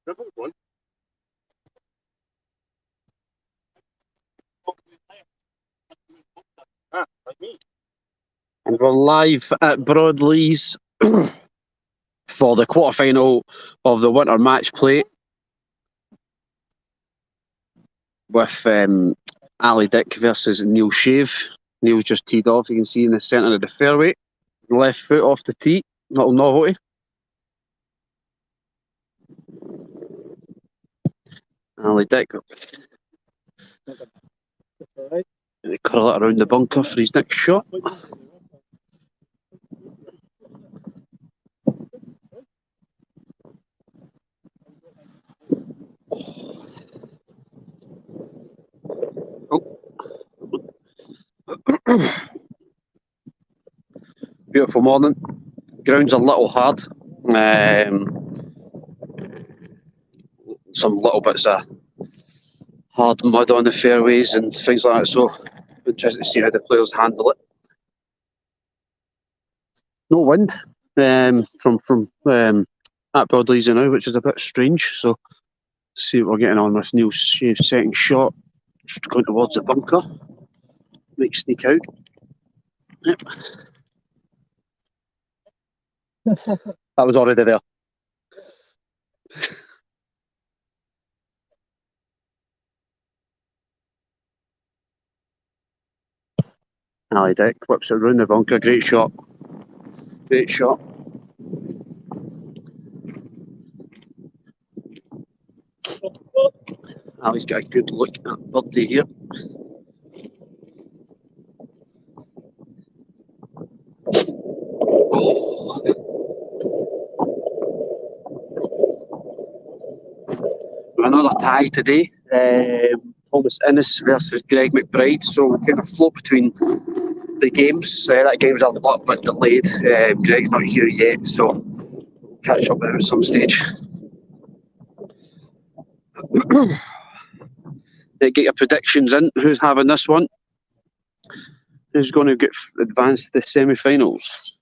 And we're live at Broadlees for the quarter-final of the Winter Matchplay with Ali Dick versus Neil Shave. Neil's just teed off, you can see in the centre of the fairway. Left foot off the tee, little novelty. Ali Dick. And they curl it around the bunker for his next shot. Beautiful morning. Ground's a little hard. Some little bits of hard mud on the fairways and things like that. So interested to see how the players handle it. No wind from at Broadlees now, which is a bit strange. So see what we're getting on with Neil Shave's second shot. Just going towards the bunker. Might sneak out. Yep. That was already there. Ali Dick whips it round the bunker. Great shot. Great shot. Ali's got a good look at birdie here. Another tie today. Thomas Innes versus Greg McBride. So we kind of float between the games. That game's a little bit delayed. Greg's not here yet, so we'll catch up with him at some stage. Get your predictions in. Who's having this one? Who's going to get advanced to the semi-finals?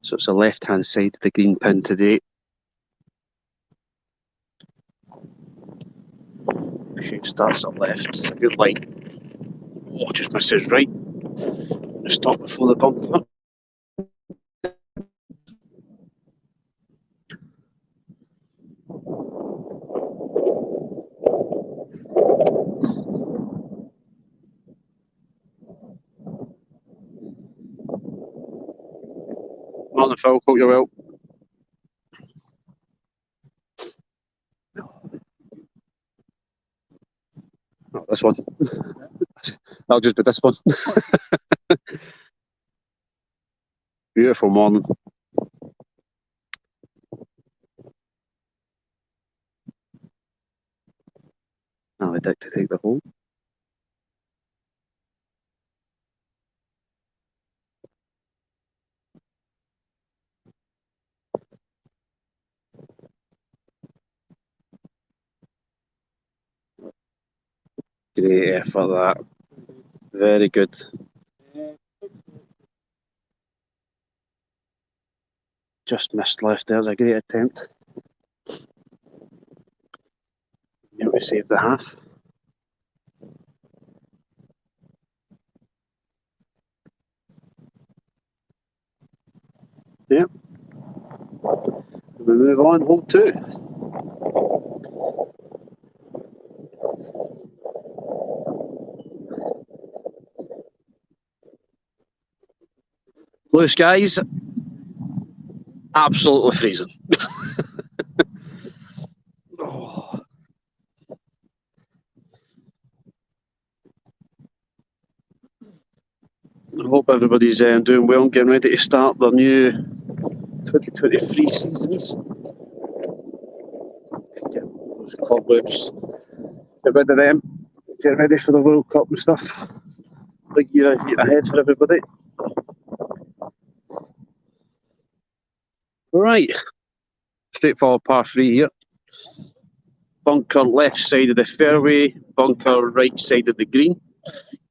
So it's the left-hand side of the green pin today. Shane starts up left. It's a good line. Oh, just misses right. Stop before the bumper. Morning, Phil. Hope you're well. Oh, this one. I'll just do this one. Beautiful morning. Ali Dick to take the hole. Great effort, that. Very good. Just missed left there. It was a great attempt. Able to save the half. Yep. We move on, hole 2. Blue skies, absolutely freezing. Oh. I hope everybody's doing well and getting ready to start their new 2023 seasons. Get those cobwebs, get rid of them, get ready for the World Cup and stuff. Big year ahead for everybody. Right, straightforward par 3 here. Bunker left side of the fairway, bunker right side of the green.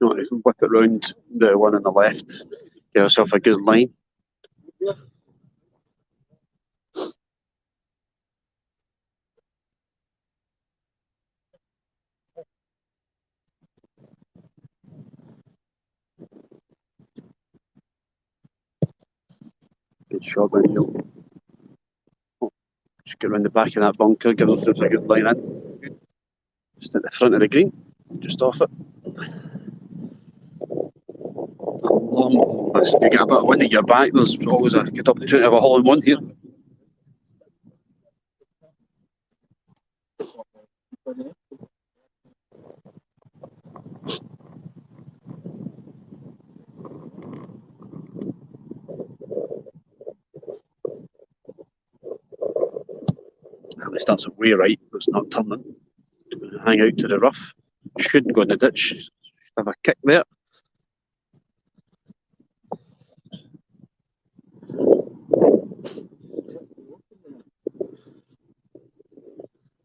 You want to whip it round the one on the left, get yourself a good line. Good shot by Neil. Just get around the back of that bunker, give ourselves a good line in. Just at the front of the green, just off it. If you get a bit of wind at your back, there's always a good opportunity of a hole in one here. It starts way right, but it's not turning. Hang out to the rough. Shouldn't go in the ditch. Have a kick there.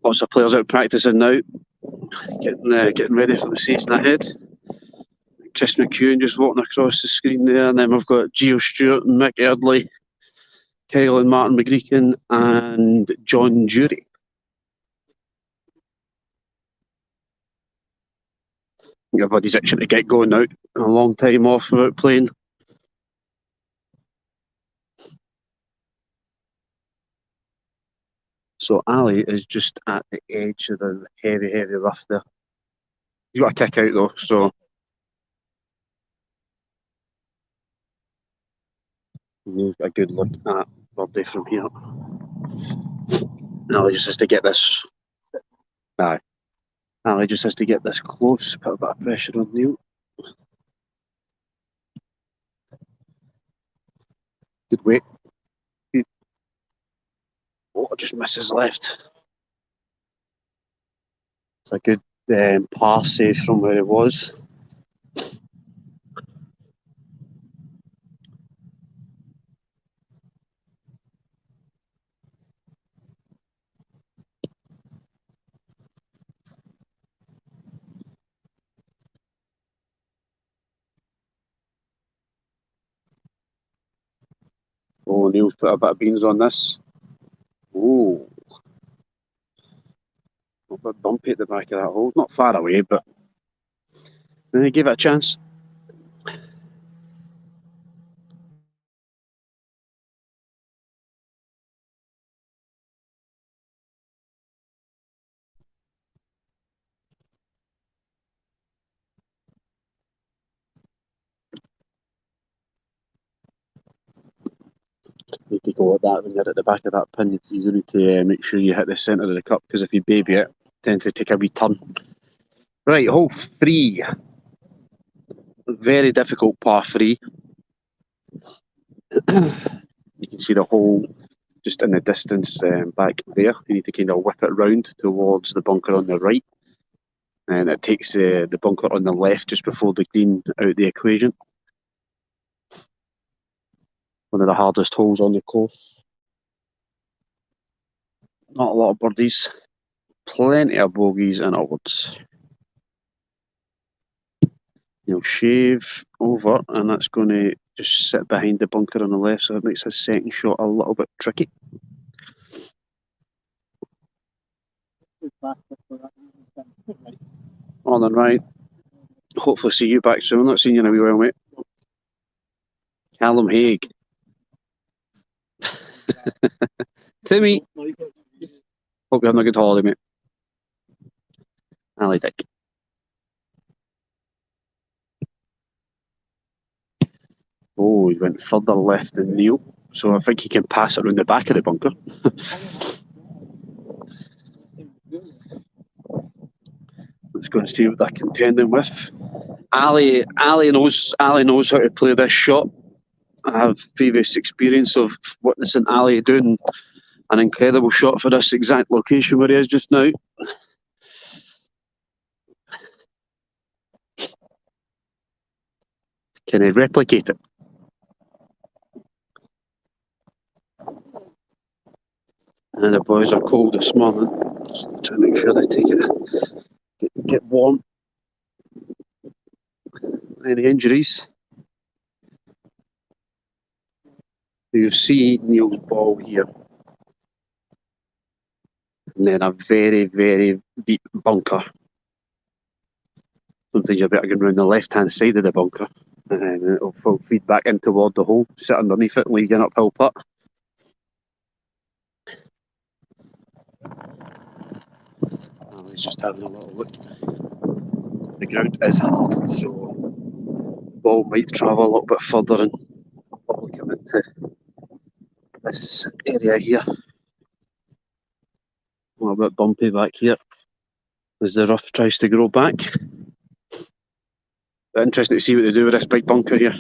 Lots of players out practicing now, getting ready for the season ahead. Chris McEwen just walking across the screen there, and then we've got Gio Stewart and Mick Eardley, Kyle and Martin McGreekin, and John Jury. Everybody's itching to get going now. A long time off without playing. So Ali is just at the edge of the heavy, heavy rough there. He's got a kick out though, so he's got a good look at Birdie from here. Ali just has to get this. Aye. Ali just has to get this close, put a bit of pressure on Neil. Good weight. Oh, just misses left. It's a good par save from where it was. Oh, Neil's put a bit of beans on this. Oh, a bit bumpy at the back of that hole. Not far away, but then he gave it a chance. Need to go at that when you're at the back of that pin. You need to make sure you hit the centre of the cup, because if you baby it, it tends to take a wee turn. Right, hole 3. Very difficult par 3. You can see the hole just in the distance back there. You need to kind of whip it round towards the bunker on the right, and it takes the bunker on the left just before the green out of the equation. One of the hardest holes on the course. Not a lot of birdies. Plenty of bogeys and upwards. He'll shave over, and that's going to just sit behind the bunker on the left, so it makes his second shot a little bit tricky. On and right. Hopefully see you back soon. Not seen you in a wee while, mate. Callum Haig. Timmy. Hope you're having a good holiday, mate. Ali Dick. Oh, he went further left than Neil, so I think he can pass it around the back of the bunker. Let's go and see what they're contending with. Ali knows how to play this shot. I have previous experience of witnessing Ali doing an incredible shot for this exact location where he is just now. Can he replicate it? And the boys are cold this morning. Just trying to make sure they take it, get warm. Any injuries? You see Neil's ball here. And then a very, very deep bunker. Sometimes you're better going around the left-hand side of the bunker. and then it'll feed back in toward the hole, sit underneath it, and leave an uphill putt. He's just having a little look. The ground is hard, so the ball might travel a little bit further and probably come into this area here. A little bit bumpy back here as the rough tries to grow back. But interesting to see what they do with this big bunker here.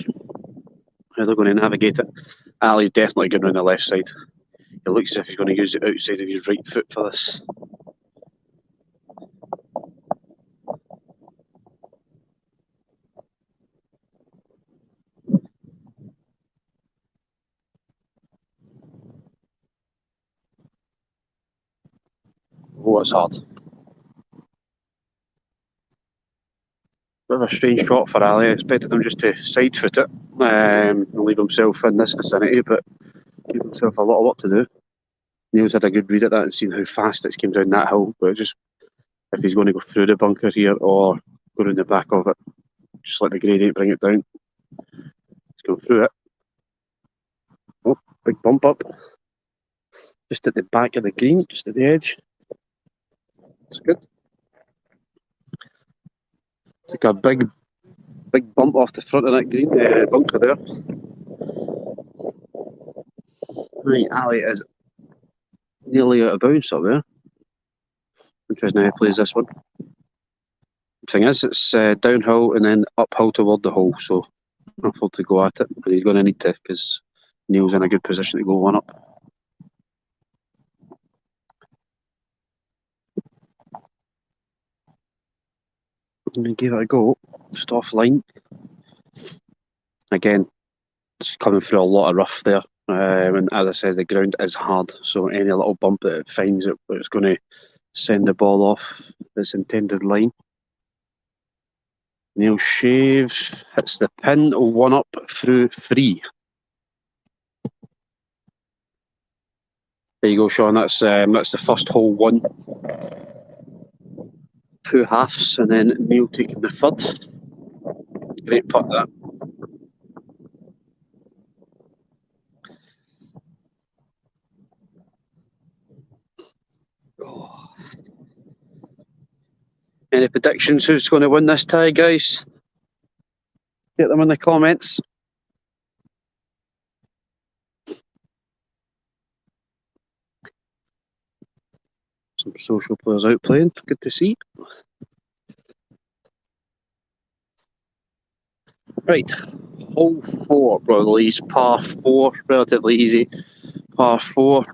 How they're going to navigate it. Ali's definitely going around the left side. It looks as if he's going to use the outside of his right foot for this. Oh, it's hard. Bit of a strange shot for Ali. I expected him just to side foot it and leave himself in this vicinity, but give himself a lot of work to do. Neil's had a good read at that and seen how fast it's came down that hill, but just if he's going to go through the bunker here or go around the back of it, just let the gradient bring it down. He's going through it. Oh, big bump up. Just at the back of the green, just at the edge. It's good. Took a big bump off the front of that green bunker there. Right, Ali is nearly out of bounds up there. Interesting how he plays this one. The thing is, it's downhill and then uphill toward the hole, so awful to go at it, but he's going to need to because Neil's in a good position to go one up. I'm going to give it a go, just offline. Again, it's coming through a lot of rough there, and as I said, the ground is hard, so any little bump that it finds, it's going to send the ball off its intended line. Neil shaves, hits the pin, one up through 3. There you go, Sean. That's the first hole won. 2 halves, and then Neil taking the third. Great putt that. Oh. Any predictions who's going to win this tie, guys? Get them in the comments. Some social players out playing. Good to see. Right, hole 4, Broadlees, par 4, relatively easy. Par 4,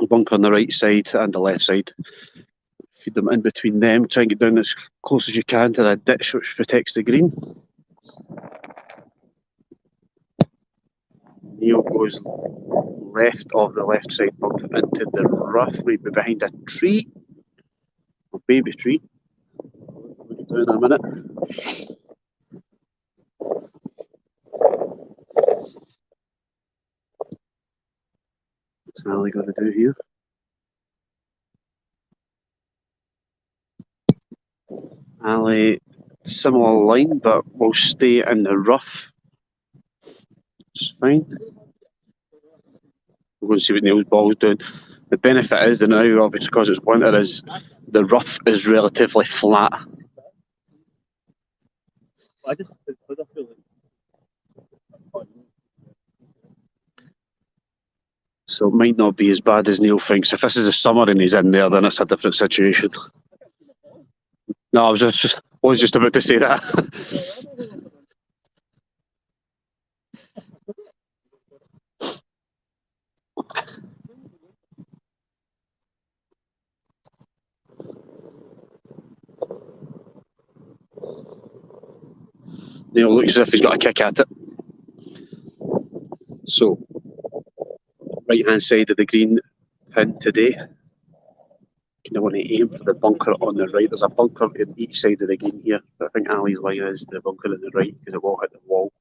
bunker on the right side and the left side. Feed them in between them, try and get down as close as you can to that ditch which protects the green. Neil goes left of the left side bunker into the rough, maybe behind a tree, a baby tree. We'll get down in a minute. What's Ali going to do here? Ali, similar line, but will stay in the rough. It's fine. We're going to see what Neil's ball's doing. The benefit is, and now obviously because it's winter, is the rough is relatively flat. So it might not be as bad as Neil thinks. If this is the summer and he's in there, then it's a different situation. No, I was just about to say that. Neil looks as if he's got a kick at it. So, right hand side of the green pin today. Kind of want to aim for the bunker on the right. There's a bunker in each side of the green here. But I think Ali's line is the bunker on the right because it will hit the wall.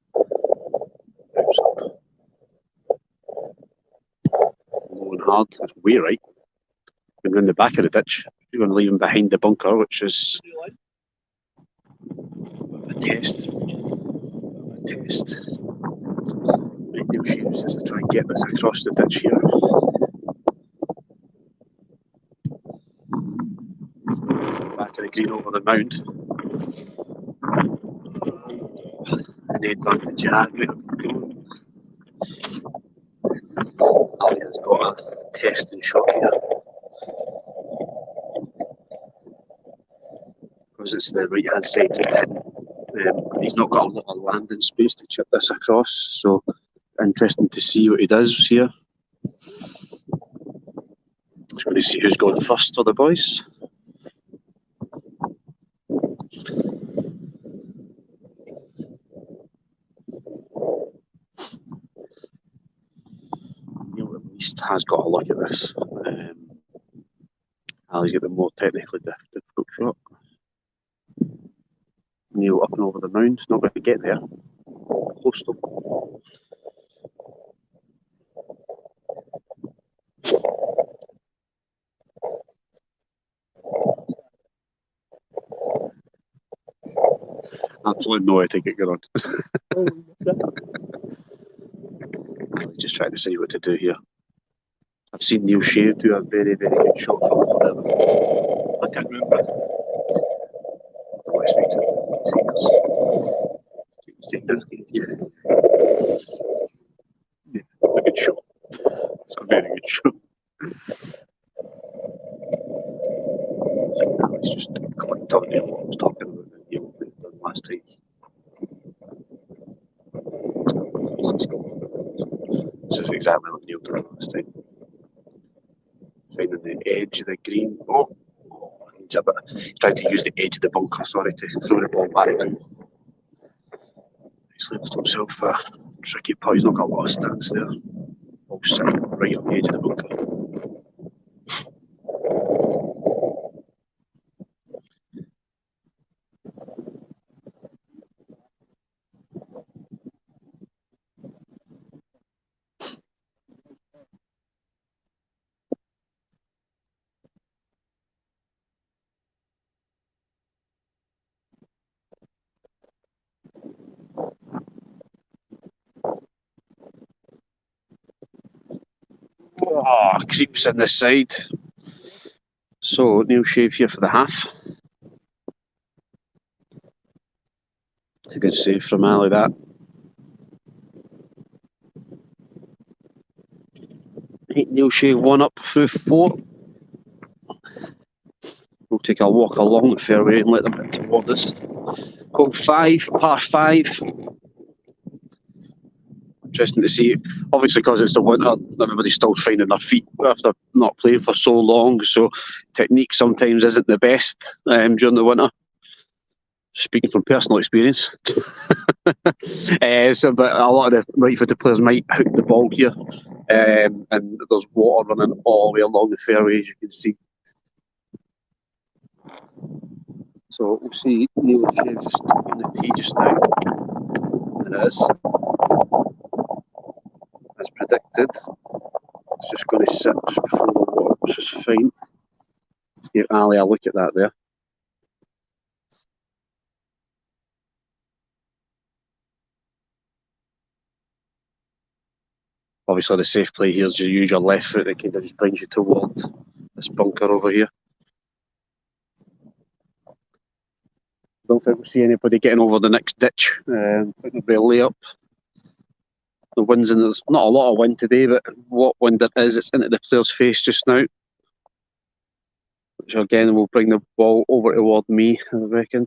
Low and hard. That's way right. Going around the back of the ditch. You're going to leave him behind the bunker, which is a test. test. Right, Neil Sheaves just to try and get this across the ditch here. Back of the green over the mound. And then back to Jack. Ali has got a testing shot here. Because it's the right hand side to pin. He's not got a lot of landing space to chip this across, so interesting to see what he does here. Just going to see who's going first for the boys. Neil at least has got a look at this. Ali's got the more technically difficult shot. Neil up and over the mound, not going to get there. Close to. Absolutely no idea to get going on. He's just trying to see what to do here. I've seen Neil Shave do a very, very good shot from forever. I can't remember. I speak to him. Yeah, it's a good shot. It's a very good shot. Now it's just clicked on Neil what I was talking about that Neil done last time. This is exactly what Neil done last time. Finding the edge of the green. He's trying to use the edge of the bunker, sorry, to throw the ball back in. He's left himself a tricky putt. He's not got a lot of stance there. Ball sitting right on the edge of the bunker. Oh, creeps in this side. So, Neil Shave here for the half. A good save from Ali, that. Neil Shave 1 up through 4. We'll take a walk along the fairway and let them hit toward us. Hole 5, par 5. Interesting to see. Obviously, because it's the winter, everybody's still finding their feet after not playing for so long. So, technique sometimes isn't the best during the winter. Speaking from personal experience. But a lot of the right-footed players might hook the ball here. And there's water running all the way along the fairway, as you can see. So we'll see Neil Shave just in the tee just now. And it is. As predicted. It's just going to sit just before the water, which is fine. Let's give Ali a look at that there. Obviously, the safe play here is to use your left foot that kind of just brings you toward this bunker over here. Don't think we'll see anybody getting over the next ditch. I think there'll be a layup. The wind's in, there's not a lot of wind today, but what wind it is, it's into the player's face just now. Which again will bring the ball over toward me, I reckon.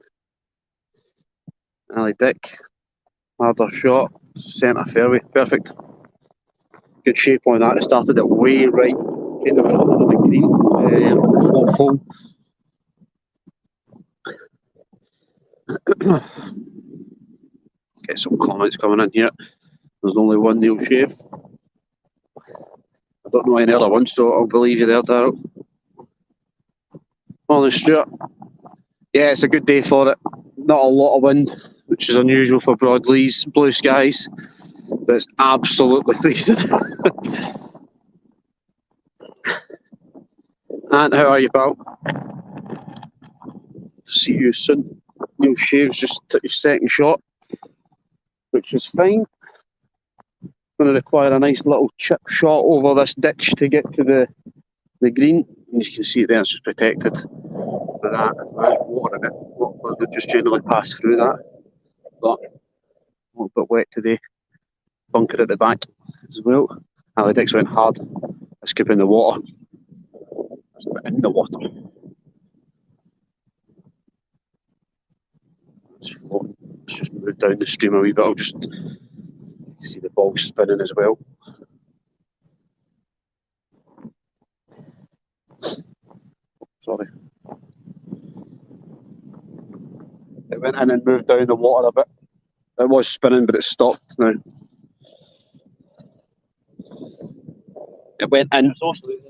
Ali Dick, harder shot, centre fairway, perfect. Good shape on that. It started it way right, kind of over the green, hole. Get some comments coming in here. There's only one Neil Shave. I don't know any other ones, so I'll believe you there, Darryl. Morning, Stuart. Yeah, it's a good day for it. Not a lot of wind, which is unusual for Broadlees. Blue skies, but it's absolutely freezing. Ant, how are you, pal? See you soon. Neil Shave's just took his second shot. which is fine. Going to require a nice little chip shot over this ditch to get to the green. And you can see it there, it's just protected by that. There's water in it. Water will just generally pass through that. But a little bit wet today. Bunker at the back as well. Ali Dix went hard, scooping the water. That's a bit in the water. It's floating. It's just moved down the stream a wee bit. I'll just see the ball spinning as well. Sorry. It went in and moved down the water a bit. It was spinning, but it stopped now. It went in.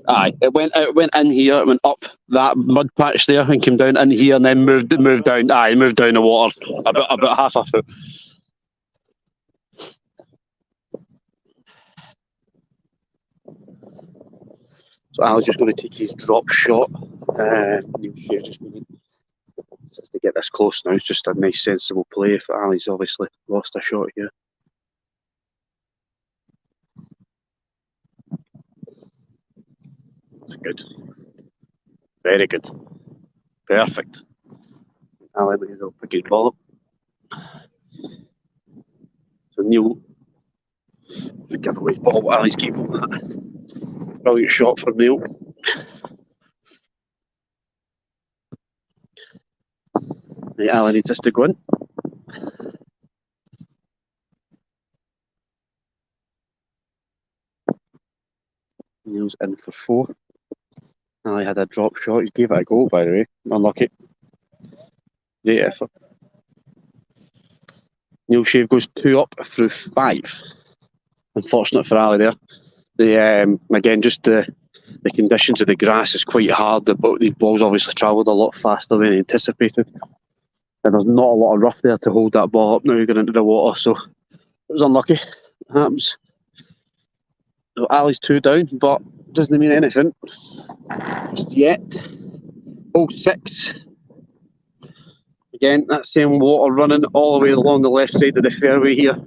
Aye, it went in here. It went up that mud patch there and came down in here and then moved down. Aye, moved down the water about half a foot. So I was just going to take his drop shot. Just to get this close now. It's just a nice, sensible play. For Ali's obviously lost a shot here. That's good. Very good. Perfect. Ali made up a good ball. So Neil, the giveaway ball. Ali's keeping that. Brilliant shot from Neil. Right, Ali needs this to go in. Neil's in for 4. Ali had a drop shot. He gave it a go, by the way. Unlucky. Great effort. Neil Shave goes 2 up through 5. Unfortunate for Ali there. Again, just the conditions of the grass is quite hard. These balls obviously travelled a lot faster than anticipated. And there's not a lot of rough there to hold that ball up now going into the water. So it was unlucky. It happens. So Ali's 2 down, but doesn't mean anything just yet. Hole 6. Again, that same water running all the way along the left side of the fairway here.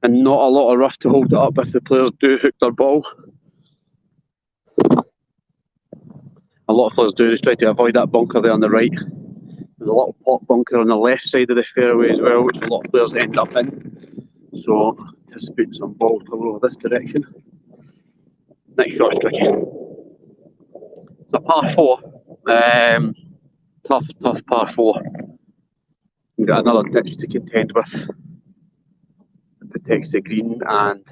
And not a lot of rough to hold it up if the players do hook their ball. A lot of players do just try to avoid that bunker there on the right. There's a little pot bunker on the left side of the fairway as well, which a lot of players end up in. So anticipate some balls coming over this direction. Next shot's tricky. It's a par 4. Tough par 4. We've got another ditch to contend with. It protects the green, and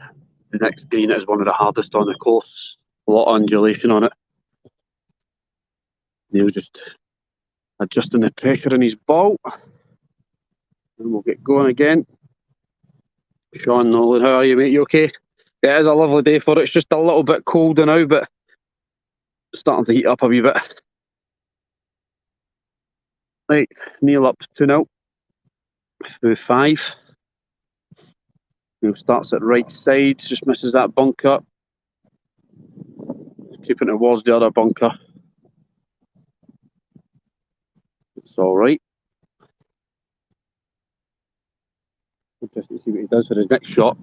the next green is one of the hardest on the course. A lot of undulation on it. Neil's just adjusting the pressure in his ball. And we'll get going again. Sean Nolan, how are you, mate? You okay? Yeah, it is a lovely day for it. It's just a little bit colder now, but starting to heat up a wee bit. Right, Neil up 2-0 through 5. Neil starts at right side, just misses that bunker. Keeping towards the other bunker. It's all right. Interesting to see what he does for his next shot.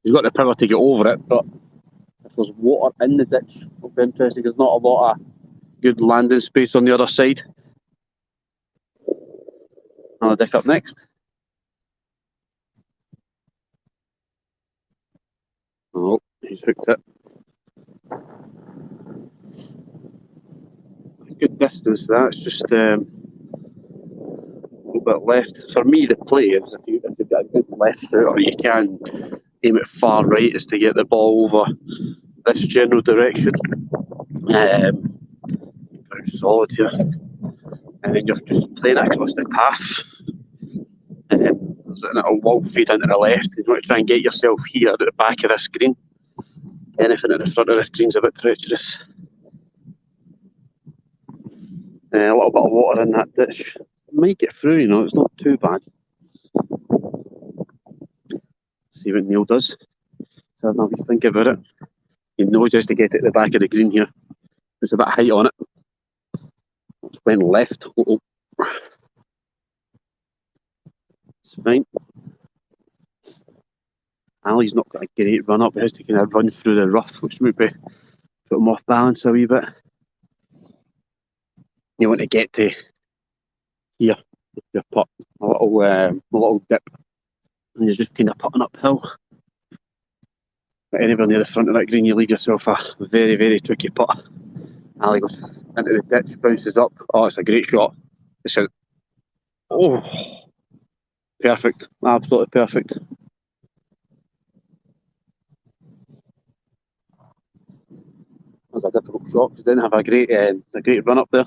He's got the power to get over it, but if there's water in the ditch, it'll be interesting. There's not a lot of good landing space on the other side. Another dick up next. Oh, he's hooked it. Good distance, that's just a little bit left. For me, the play is if you've got a good left footer, you can aim it far right, is to get the ball over this general direction. Very solid here. And then you're just playing across the path. And then there's a little wall feed into the left. You want to try and get yourself here at the back of this green. Anything at the front of this green's a bit treacherous. A little bit of water in that ditch. Might get through, you know, it's not too bad. See what Neil does. So now we think about it. He knows just to get it at the back of the green here. There's a bit of height on it. It went left. Uh-oh. It's fine. Ali's not got a great run up. He has to kind of run through the rough, which would be put him off balance a wee bit. You want to get to here with your putt, a little dip, and you're just kind of putting uphill. But anywhere near the front of that green, you leave yourself a very, very tricky putt. Ali goes into the ditch, bounces up. Oh, it's a great shot. It's a, oh, perfect, absolutely perfect. That was a difficult shot because he didn't have a great run up there.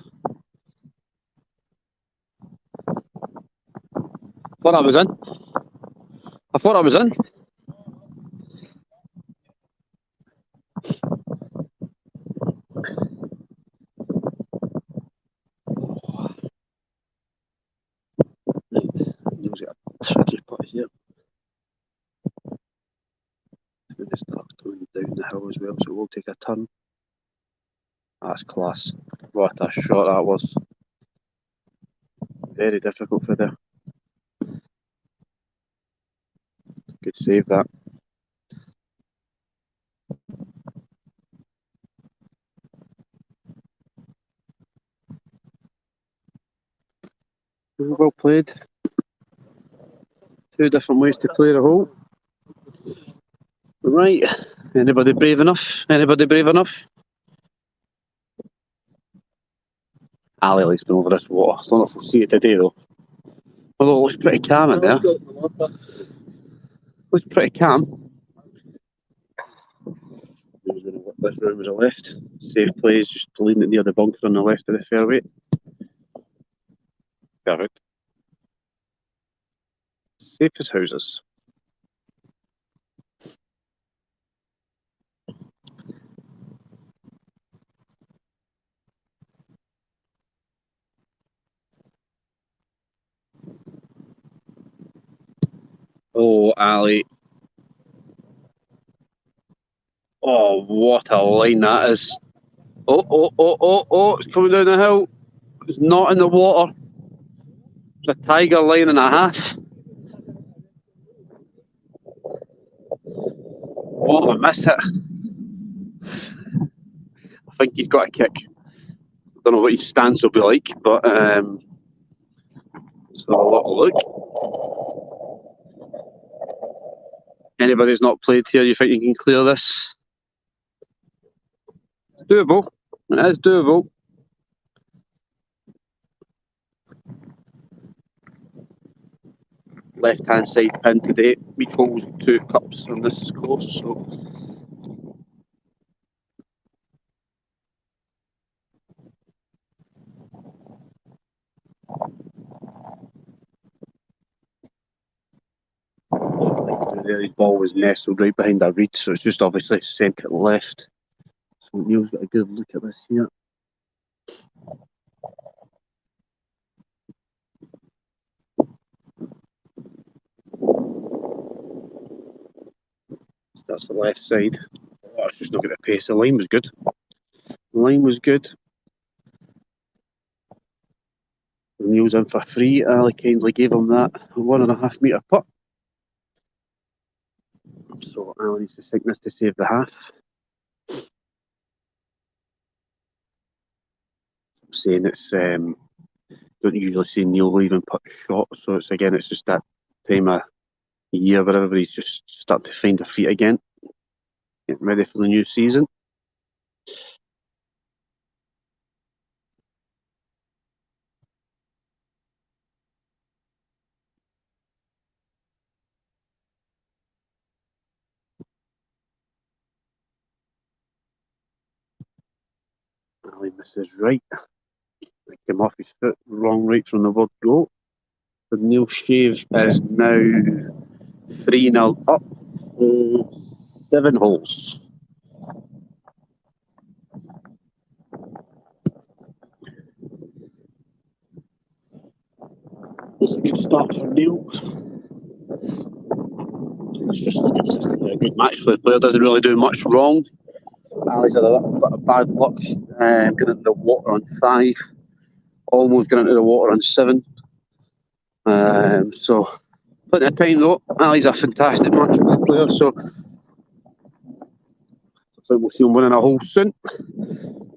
I thought I was in. I thought I was in. Neil's got a tricky putt here. It's going to start going down the hill as well, so we'll take a turn. That's class. What a shot that was. Very difficult for there. Good save that. Well played. Two different ways to play the hole. Right. Anybody brave enough? Anybody brave enough? Ali likes been over this water. I don't know if we'll see it today though. Although it looks pretty calm in there. Looks pretty calm. This room is a left. Safe plays, just leaving it near the bunker on the left of the fairway. Perfect. Safe as houses. Oh, Ali. Oh, what a line that is. Oh, it's coming down the hill. It's not in the water. It's a tiger line and a half. What a miss hit. I think he's got a kick. I don't know what his stance will be like, but let's have a little look. Anybody who's not played here, you think you can clear this? It's doable. It is doable. Left-hand side pin today. Each hole's 2 cups on this course, so his ball was nestled right behind that reed, so it's just obviously sent it left. So Neil's got a good look at this here. That's the left side. Oh, it's just not going to pace. The line was good. The line was good. Neil's in for free. Ali kindly gave him that 1.5 metre putt. So Ali needs to sink this to save the half. I'm saying it's don't usually see Neil leaving putt shot, so it's just that time of year where everybody's just starting to find their feet again, getting ready for the new season. Ali misses right. It came off his foot, wrong right from the word go. So Neil Shave is now 3-0 up. 7 holes. It's a good start for Neil. It's just consistently a good match. The player doesn't really do much wrong. Ali's had a little bit of bad luck getting into the water on 5. Almost got into the water on 7. So, plenty of time though. Ali's a fantastic match. player, so I think we'll see him winning a hole soon.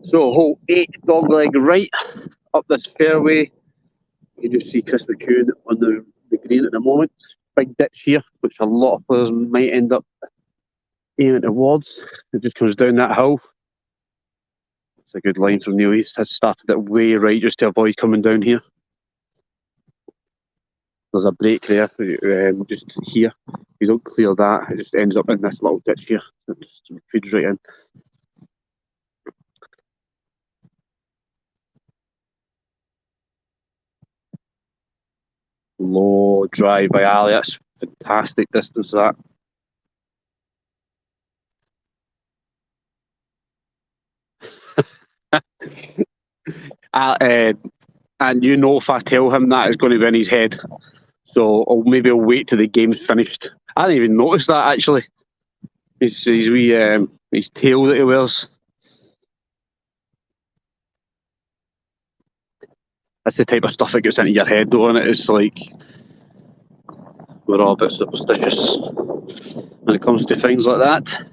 So hole 8, dog leg right, up this fairway. You just see Chris McEwen on the green at the moment. Big ditch here, which a lot of players might end up aiming towards. It just comes down that hill. It's a good line from Neil. He has started it way right just to avoid coming down here. There's a break there, just here. If you don't clear that, it just ends up in this little ditch here. It just feeds right in. Low drive by Ali. That's fantastic distance, that. And you know, if I tell him that, it's going to be in his head. So maybe I'll wait till the game's finished. I didn't even notice that, actually. His tail that he wears. That's the type of stuff that gets into your head, though, and it's like we're all a bit superstitious when it comes to things like that.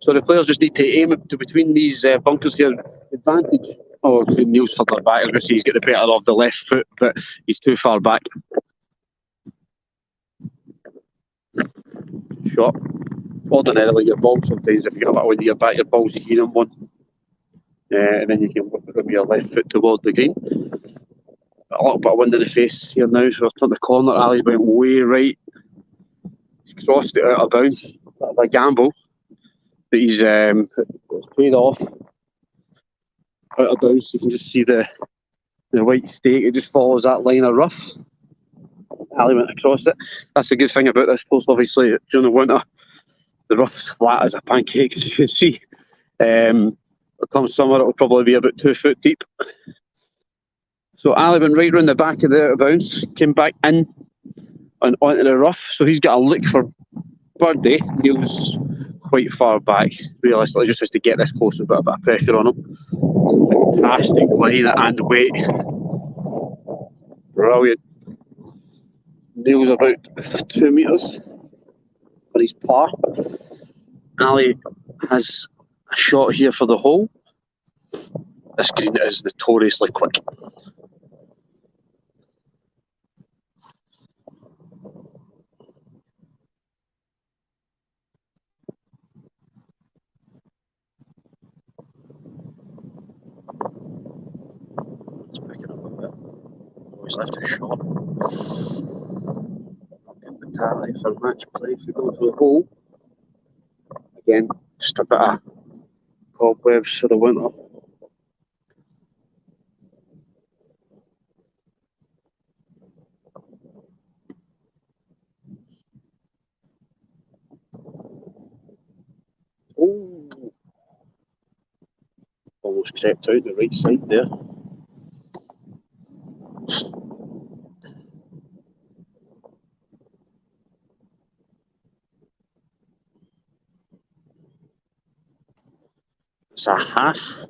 So the players just need to aim to between these bunkers here. Advantage. Oh, Neil's further back. He's got the better of the left foot, but he's too far back. Shot. Ordinarily, your ball sometimes, if you get a little wind at your back, your ball's here on one. And then you can whip it with your left foot toward the green. A little bit of wind in the face here now, so I've turned the corner. Ali's went way right. He's crossed it out of bounds. That's a gamble. But he's paid off out of bounds. You can just see the white stake. It just follows that line of rough. Ali went across it. That's the good thing about this course, obviously, during the winter. The rough's flat as a pancake, as you can see. Come summer, it'll probably be about 2 foot deep. So Ali went right round the back of the out of bounds, came back in and onto the rough. So he's got a look for birdie. Neil's quite far back, realistically, just has to get this close and put a bit of pressure on him. Fantastic line and weight. Brilliant. Neil's about 2 metres for his par. Ali has a shot here for the hole. This green is notoriously quick. Let's pick it up a bit. Always left a shot. Mentality for match play. If we go to the hole, again, just a bit of cobwebs for the winter. Oh, almost crept out the right side there. It's a half.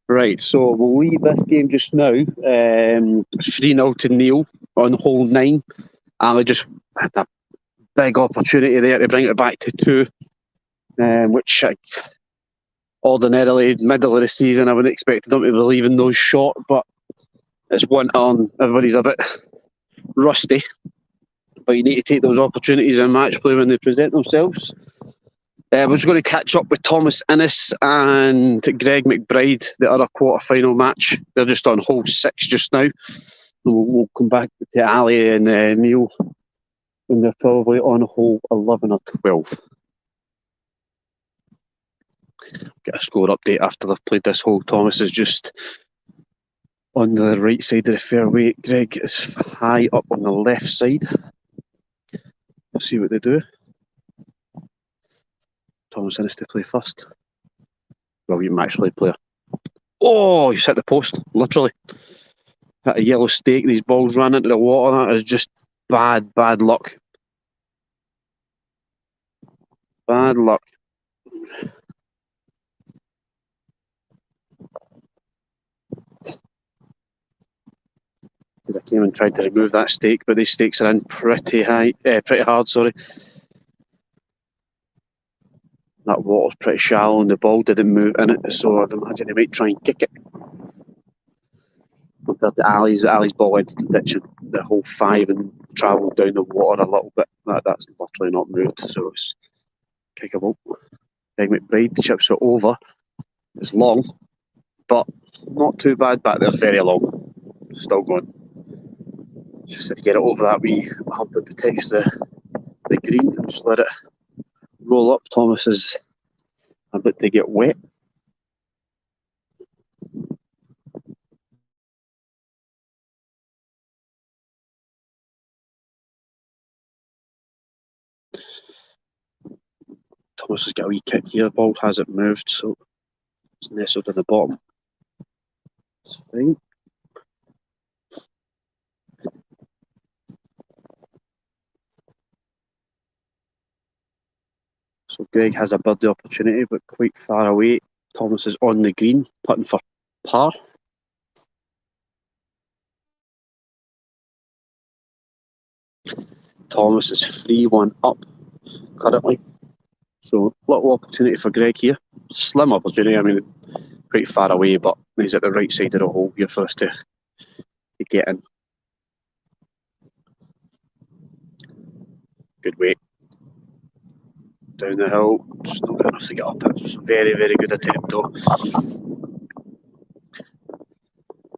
Right, so we'll leave this game just now. 3-0 to Neil on hole 9. Ali just had a big opportunity there to bring it back to 2, which ordinarily, middle of the season, I wouldn't expect them to be leaving those short, but it's winter and everybody's a bit rusty. But you need to take those opportunities in match play when they present themselves. We're just going to catch up with Thomas Innes and Greg McBride, the other quarter-final match. They're just on hole 6 just now. We'll come back to Ali and Neil when they're probably on hole 11 or 12. Get a score update after they've played this hole. Thomas is just on the right side of the fairway. Greg is high up on the left side. We'll see what they do. Thomas Innes to play first. Brilliant match play player. Oh, he's hit the post, literally. Hit a yellow stake, these balls ran into the water. That is just bad luck. Bad luck. Because I came and tried to remove that stake, but these stakes are in pretty hard. Sorry, that water's pretty shallow, and the ball didn't move in it, so I'd imagine they might try and kick it. Compared to Ali's ball went to the ditch and the whole 5 and travelled down the water a little bit. That's literally not moved, so it's kickable. Greg McBride chips it over. It's long, but not too bad back there. Very long. Still going. Just have to get it over that wee hump that protects the green and just let it roll up. Thomas is a bit to get wet. Thomas has got a wee kick here. The ball hasn't moved, so it's nestled in the bottom. It's fine. So Greg has a birdie opportunity, but quite far away. Thomas is on the green, putting for par. Thomas is 3-1 up currently. So little opportunity for Greg here. Slim opportunity, I mean, quite far away, but he's at the right side of the hole here for us to get in. Good weight. Down the hill, just not good enough to get up. It was a very, very good attempt though.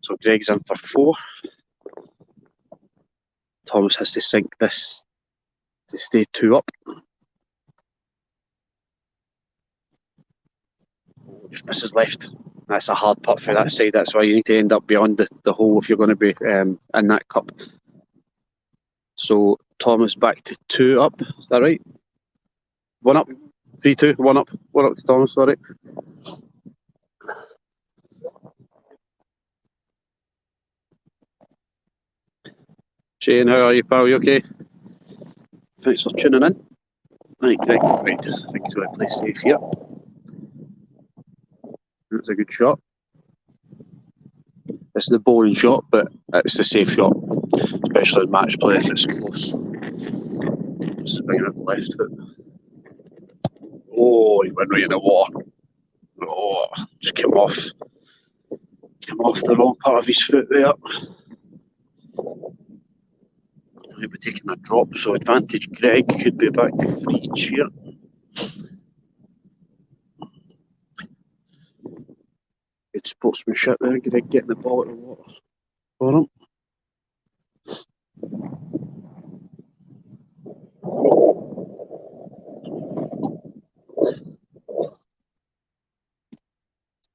So Greg's in for 4. Thomas has to sink this to stay 2 up. Just misses left. That's a hard putt for that side. That's why you need to end up beyond the hole if you're going to be in that cup. So Thomas back to 2 up. Is that right? 1 up. 3-2. 1 up. 1 up to Thomas. Sorry. Shane, how are you, pal? You okay? Thanks for tuning in. Right, Greg. Right, I think he's going to play safe here. That's a good shot. It's the bowling shot, but it's the safe shot, especially in match play if it's close. Just bringing up the left foot. Oh, he went right in the water. Oh, just came off the wrong part of his foot there. He'll be taking a drop, so advantage Greg could be back to 3 each here. Good sportsmanship there, Greg getting the ball at the water for him.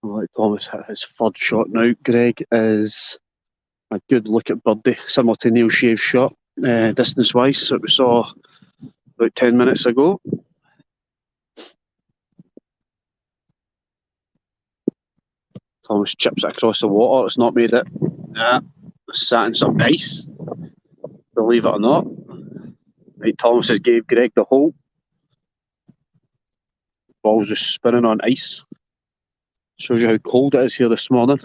I like Thomas hit his 3rd shot now. Greg is a good look at birdie, similar to Neil Shea's shot, distance-wise, that we saw about 10 minutes ago. Thomas chips it across the water. It's not made it. It's sat in some ice, believe it or not. Right, Thomas has gave Greg the hole. Ball's just spinning on ice. Shows you how cold it is here this morning.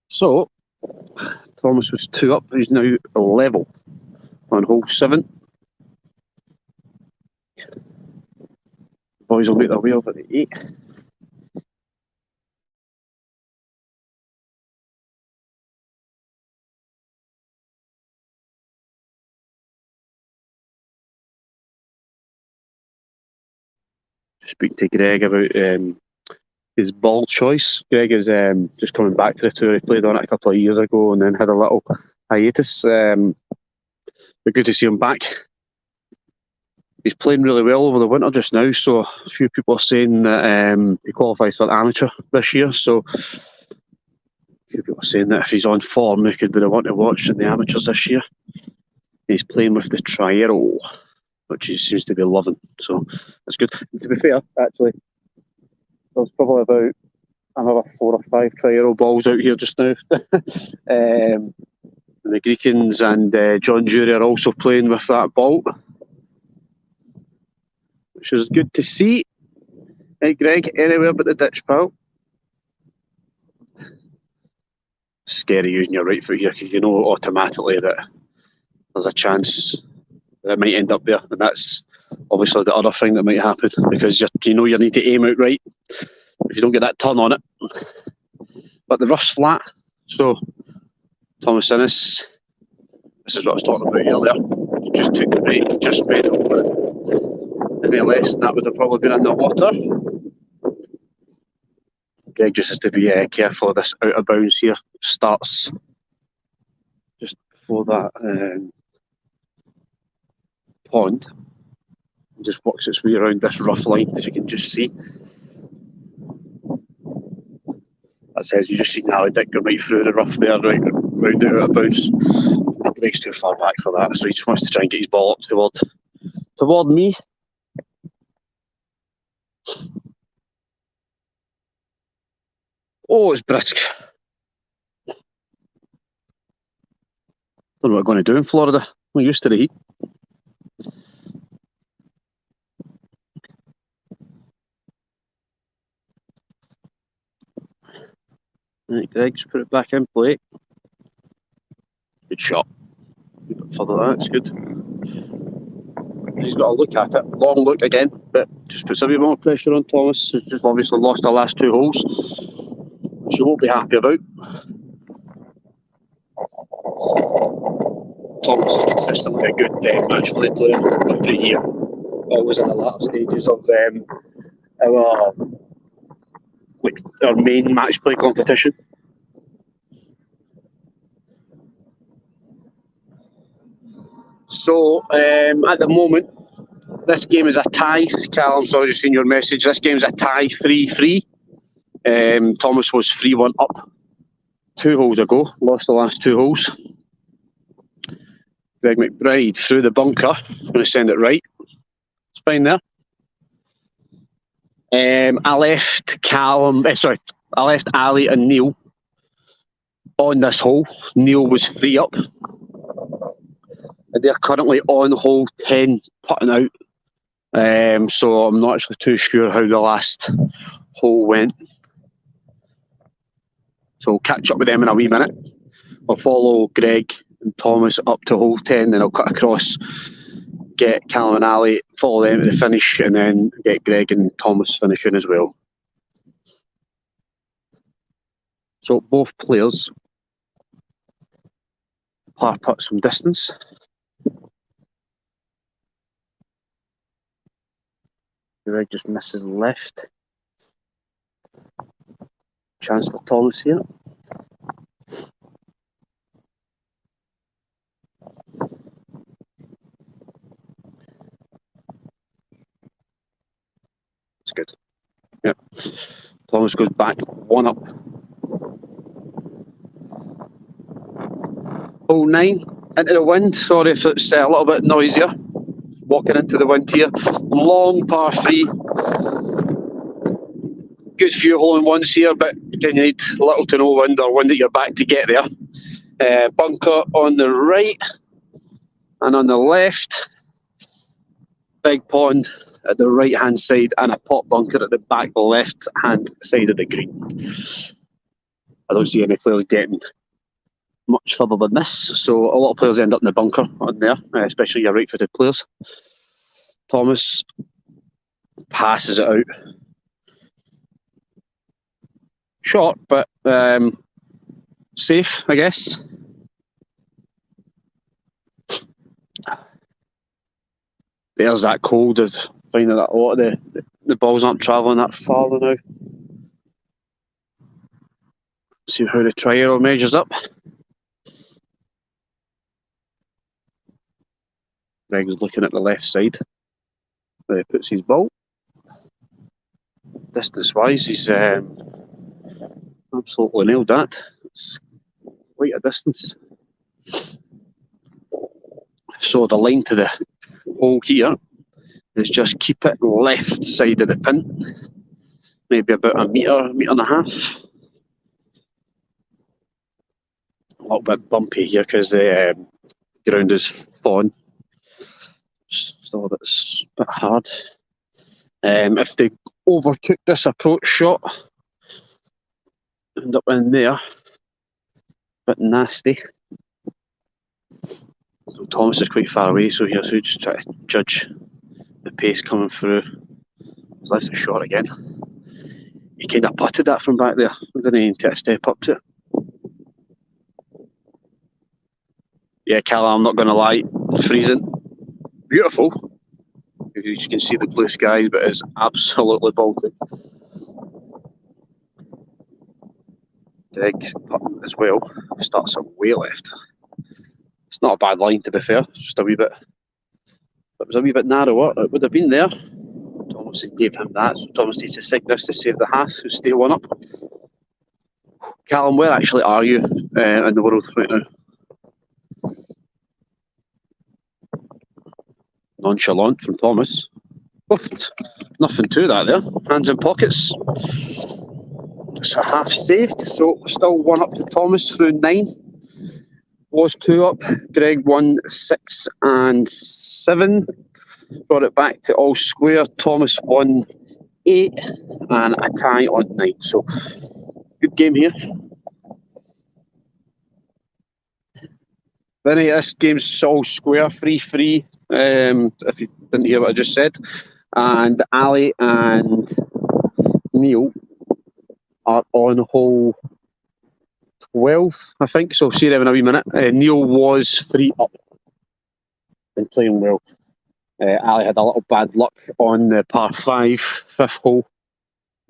So, Thomas was 2 up. He's now level on hole 7. Boys will make their way up at the 8. Speak to Greg about his ball choice. Greg is just coming back to the tour. He played on it a couple of years ago and then had a little hiatus. But good to see him back. He's playing really well over the winter just now, so a few people are saying that he qualifies for the amateur this year, so a few people are saying that if he's on form, he could be the one to watch in the amateurs this year. He's playing with the Triero, which he seems to be loving, so that's good. And to be fair, actually, there's probably about another 4 or 5 tri-euro balls out here just now. The Greekins and John Jury are also playing with that ball, which is good to see. Hey Greg, anywhere but the ditch, pal. Scary using your right foot here because you know automatically that there's a chance that it might end up there, and that's obviously the other thing that might happen because you know you need to aim out right if you don't get that turn on it. But the rough's flat, so Thomas Innes, this is what I was talking about earlier, just took the right, just made it over. Any less than that would have probably been in the water. Greg just has to be careful of this out of bounds here. Starts just before that pond and just works its way around this rough line, as you can just see. That says you just see Ali Dick go right through the rough there, right round it out of bounds. Greg's too far back for that, so he just wants to try and get his ball up toward me. Oh, it's brisk. Don't know what I'm going to do in Florida. I'm used to the heat. Right, Greg, just put it back in play. Good shot. Further that's good. He's got a look at it. Long look again, but just puts a bit more pressure on Thomas. He's just obviously lost the last 2 holes, which he won't be happy about. Thomas is consistently a good match play player every year. Always in the latter stages of our main match play competition. So at the moment, this game is a tie. Cal, I'm sorry, just seen your message. This game is a tie, 3-3. Thomas was 3-1 up 2 holes ago. Lost the last 2 holes. Greg McBride through the bunker. I'm going to send it right. It's fine there. I left Ali and Neil on this hole. Neil was 3 up. And they're currently on hole 10, putting out. So I'm not actually too sure how the last hole went. So we'll catch up with them in a wee minute. I'll follow Greg and Thomas up to hole 10, then I'll cut across, get Callum and Ali, follow them to the finish, and then get Greg and Thomas finishing as well. So both players par putts from distance. Greg just misses left. Chance for Thomas here. It's good. Yep. Thomas goes back 1 up. Hole 9 into the wind. Sorry if it's a little bit noisier. Walking into the wind here. Long par 3. Good few hole-in-ones here, but you need little to no wind or wind at your back to get there. Bunker on the right and on the left. Big pond at the right-hand side and a pot bunker at the back left-hand side of the green. I don't see any players getting much further than this, so a lot of players end up in the bunker on there, especially your right-footed players. Thomas passes it out. Short, but safe, I guess. There's that cold of finding that a lot of the balls aren't travelling that far now. See how the tri-arrow measures up. Greg's looking at the left side where he puts his ball. Distance-wise, he's absolutely nailed that. It's quite a distance. So the line to the hole here is just keep it left side of the pin. maybe about a metre, metre and a half. A little bit bumpy here because the ground is fallen. Still a bit hard. If they overcook this approach shot, end up in there, a bit nasty. So Thomas is quite far away, so here's who just try to judge the pace coming through. He's left it short again. He kind of putted that from back there. Didn't even take a step up to it. Yeah, Callum, I'm not going to lie, freezing. Beautiful. You can see the blue skies, but it's absolutely Baltic. Greg putting as well. Starts at way left. It's not a bad line, to be fair. Just a wee bit. It was a wee bit narrower. It would have been there. Thomas gave him that, so Thomas needs to sink this to save the half, who stay one up. Callum, where actually are you in the world right now? Nonchalant from Thomas. Oh, nothing to that there. Hands in pockets. It's a half saved, so still one up to Thomas through 9. Was 2 up. Greg 1, 6 and 7. Brought it back to all square. Thomas 1, 8 and a tie on 9. So good game here. Vinny, this game's all square, 3-3. If you didn't hear what I just said. And Ali and Neil are on hole 12, I think. So see them in a wee minute. Neil was 3 up. Been playing well. Ali had a little bad luck on the par 5, 5th hole.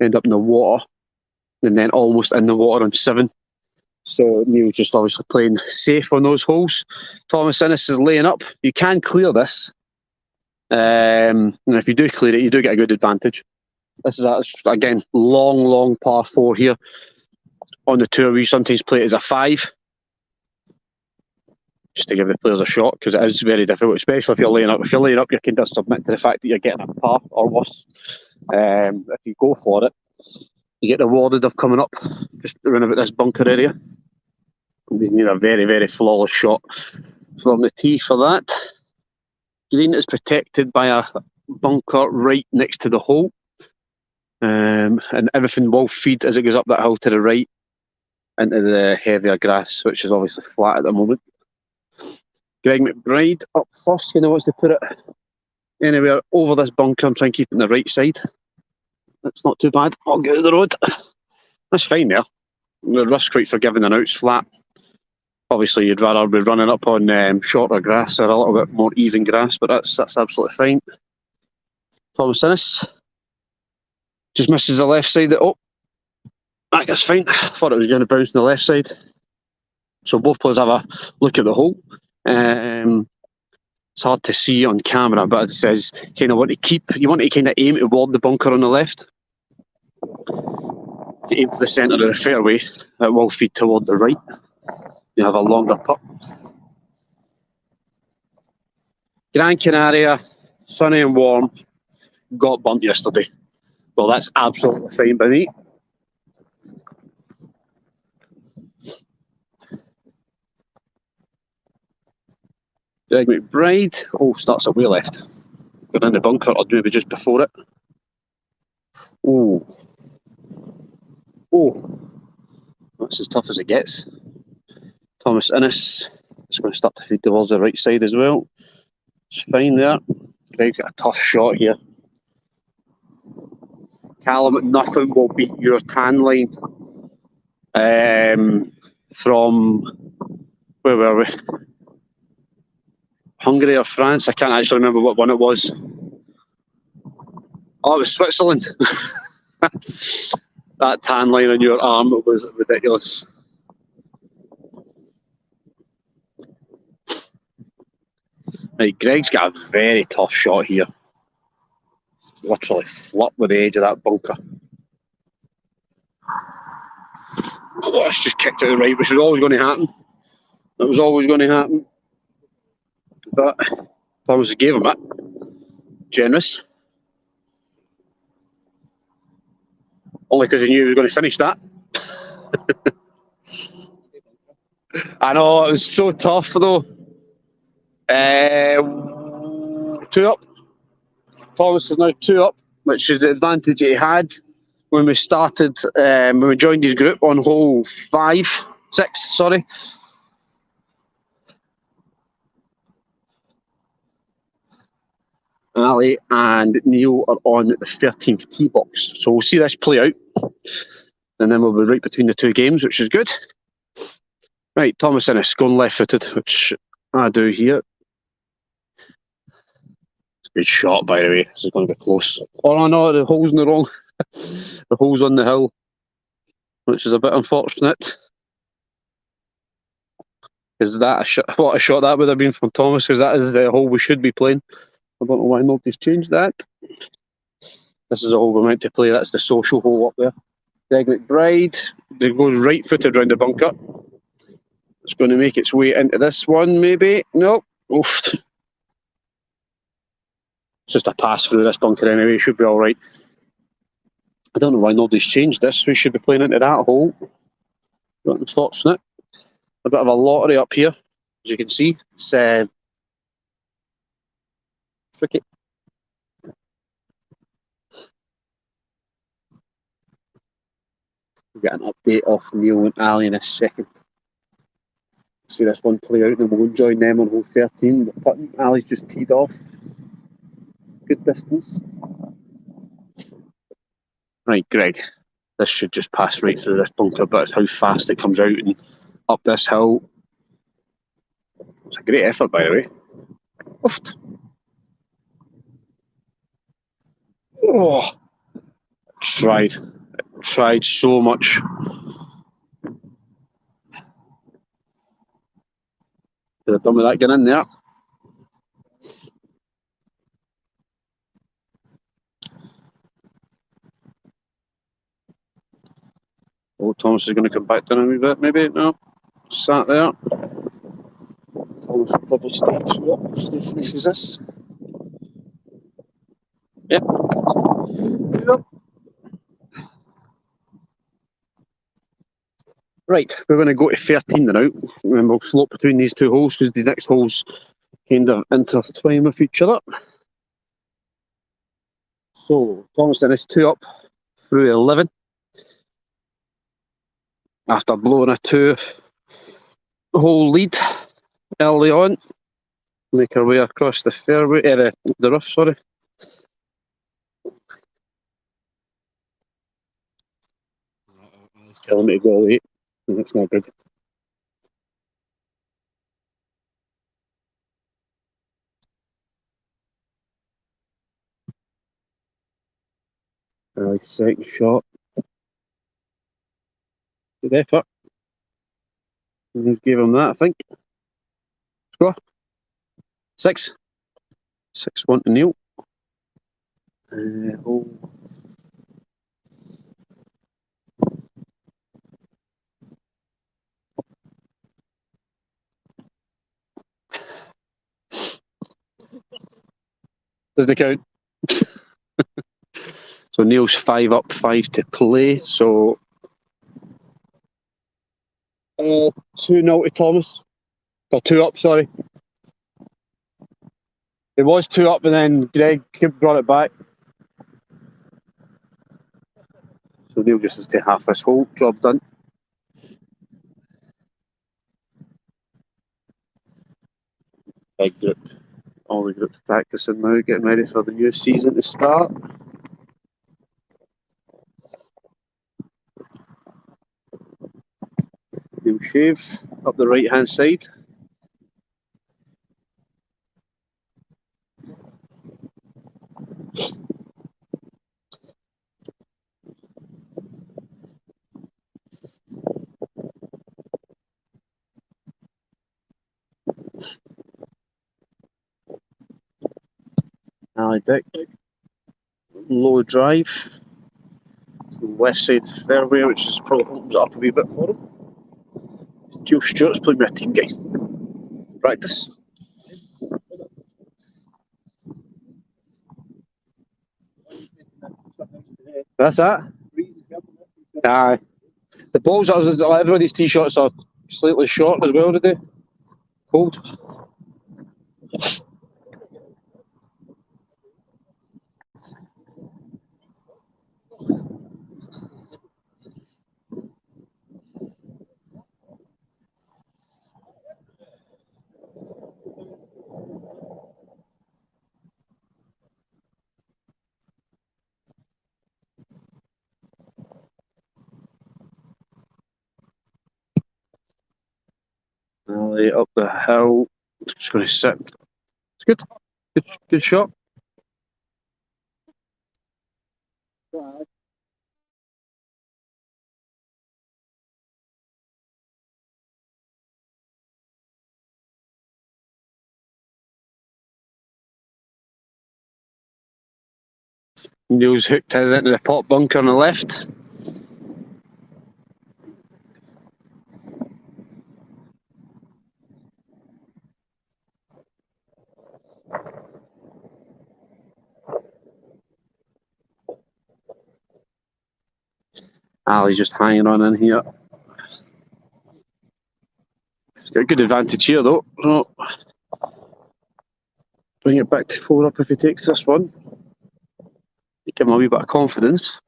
Ended up in the water. And then almost in the water on 7. So Neil just obviously playing safe on those holes. Thomas Innes is laying up. You can clear this. And if you do clear it, you do get a good advantage. This is, again, long par 4 here. On the tour, we sometimes play it as a 5. Just to give the players a shot, because it is very difficult, especially if you're laying up. If you're laying up, you can just submit to the fact that you're getting a par or worse. If you go for it, you get rewarded of coming up just around about this bunker area. You need a very flawless shot from the tee for that. Green is protected by a bunker right next to the hole. And everything will feed as it goes up that hill to the right into the heavier grass, which is obviously flat at the moment. Greg McBride up first, wants to put it anywhere over this bunker. I'm trying to keep it on the right side. That's not too bad. I'll get out of the road. That's fine there. The rough's quite forgiving and out's flat. Obviously, you'd rather be running up on shorter grass or a little bit more even grass, but that's absolutely fine. Thomas Innes just misses the left side. That's fine. I thought it was going to bounce on the left side. So both players have a look at the hole. It's hard to see on camera, but it says you want to kind of aim toward the bunker on the left. If you aim for the centre of the fairway, it will feed toward the right. You have a longer putt. Gran Canaria, sunny and warm, got burnt yesterday. Well, that's absolutely fine by me. Greg McBride, starts away left. Going in the bunker, or maybe just before it. That's as tough as it gets. Thomas Innes is going to start to feed towards the right side as well. It's fine there. Greg's got a tough shot here. Callum, nothing will beat your tan line. From, where were we? Hungary or France? I can't actually remember what one it was. Oh, it was Switzerland. That tan line on your arm was ridiculous. Right, Greg's got a very tough shot here. It's literally flipped with the edge of that bunker. It's just kicked out the right, which was always going to happen. That was always going to happen. But Thomas gave him it. Generous. Only because he knew he was going to finish that. I know, it was so tough though. 2 up. Thomas is now 2 up, which is the advantage he had when we started, when we joined his group on hole 6, sorry. Ali and Neil are on the 13th tee box. So we'll see this play out. And then we'll be right between the two games, which is good. Right, Thomas Innes going left-footed, which I do here. It's a good shot, by the way. This is going to be close. Oh, no, the hole's in the wrong. The hole's on the hill, which is a bit unfortunate. Is that what a shot that would have been from Thomas, because that is the hole we should be playing. I don't know why nobody's changed that. This is a hole we're meant to play. That's the social hole up there. Greg McBride. It goes right-footed round the bunker. It's going to make its way into this one, maybe. Nope. Oof. It's just a pass through this bunker anyway. It should be all right. I don't know why nobody's changed this. We should be playing into that hole. Not unfortunate. A bit of a lottery up here, as you can see. It's tricky. We'll get an update off Neil and Ali in a second. See this one play out, and then we'll join them on hole 13. The putting, Ali's just teed off. Good distance. Right, Greg. This should just pass right through this bunker, but it's how fast it comes out and up this hill. It's a great effort, by the way. Oofed. Oh, tried so much. Could have done with that getting in there. Oh, Thomas is going to come back down a wee bit, maybe. No, sat there. Thomas will probably stay through up if he finishes this. Yep. Right, we're going to go to 13 now, and we'll float between these two holes because the next holes kind of intertwine with each other. So, Thomas Innes 2 up through 11. After blowing a 2-hole lead early on, make our way across the fairway, the rough, sorry. He's telling me to go late, and that's not good. Second shot. Good effort. And he gave him that, I think. Score. 6. 6-1 to Neil. Doesn't count. So Neil's 5 up, 5 to play. So 2-0 to Thomas. Or 2 up, sorry. It was 2 up, and then Greg brought it back. So Neil just has to half this hole. Job done. Big group. All the groups practicing now, getting ready for the new season to start. Neil shave up the right hand side. Ali Dick. Low drive. To the left side fairway, which is probably opens it up a wee bit for him. Joe Stewart's playing with a team, guys. Practice. That's that. Aye. The balls, everybody's tee shots are slightly short as well today. Cold. Ali up the hill. Just going to sit. It's good. Good shot. Neil's hooked his into the pot bunker on the left. Ali's just hanging on in here. He's got a good advantage here though. So bring it back to 4 up if he takes this one. Give him a wee bit of confidence.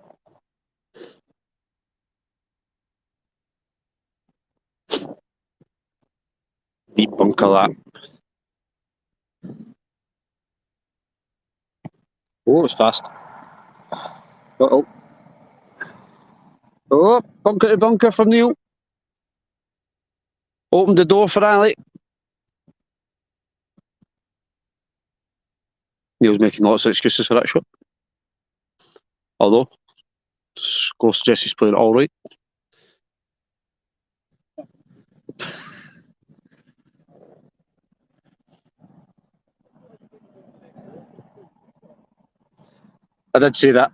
Deep bunker that. Oh, it's fast. Uh-oh. Oh, bunker to bunker from Neil. Opened the door for Ali. Neil's making lots of excuses for that shot. Although, score suggests he's playing it all right. I did say that.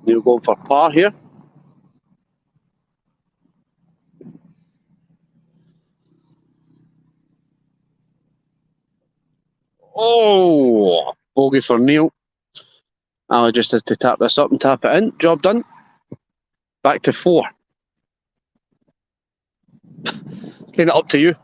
Neil going for par here. Oh, bogey for Neil. Ali just has to tap this up and tap it in. Job done. Back to 4. Kind of up to you.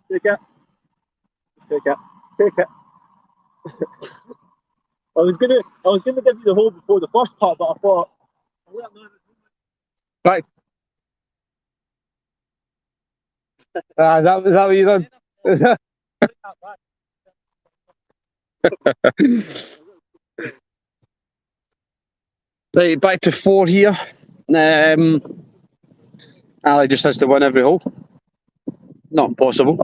Take it. Take it. Take it. I was gonna give you the hole before the first part, but I thought. Right. Is that what you done? Right, back to 4 here. Ali just has to win every hole. Not impossible.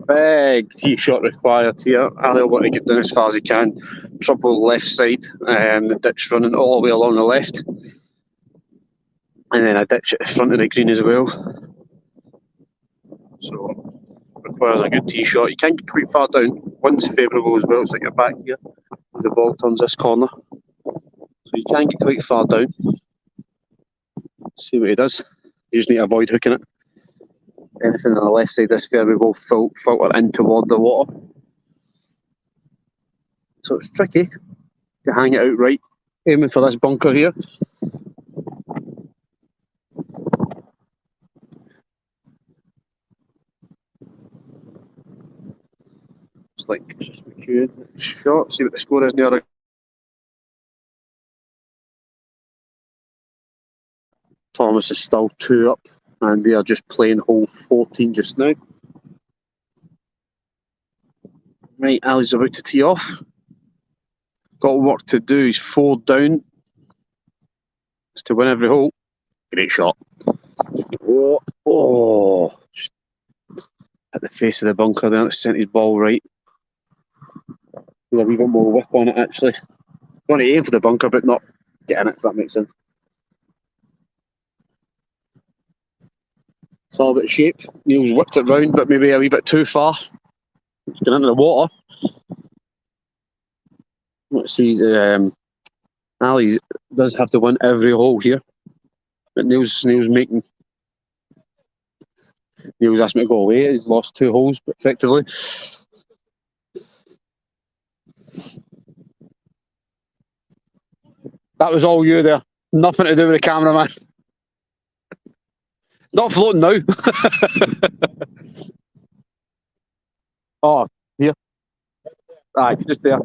Big tee shot required here. Ali will want to get down as far as he can. Trouble left side, the ditch running all the way along the left. And then a ditch at the front of the green as well. So, requires a good tee shot. You can't get quite far down. Wind's favourable as well, it's like you're back here. The ball turns this corner. So you can't get quite far down. See what he does. You just need to avoid hooking it. Anything on the left side of this fairway will filter in toward the water. So it's tricky to hang it out right. Aiming for this bunker here. It's like just McEwen shot. See what the score is there. Thomas is still 2 up, and they are just playing hole 14 just now. Right, Ali's about to tee off. Got work to do. He's 4 down. It's to win every hole. Great shot. Oh, just at the face of the bunker there. It's sent his ball right. With a wee bit more whip on it, actually. Want to aim for the bunker, but not get in it, if that makes sense. It's all about shape. Neil's whipped it round, but maybe a wee bit too far. It's going into the water. Let's see. Ali does have to win every hole here. But Neil's making. Neil's asked me to go away. He's lost 2 holes, but effectively. That was all you there. Nothing to do with the cameraman. Not floating now. Oh, here. Aye, just there.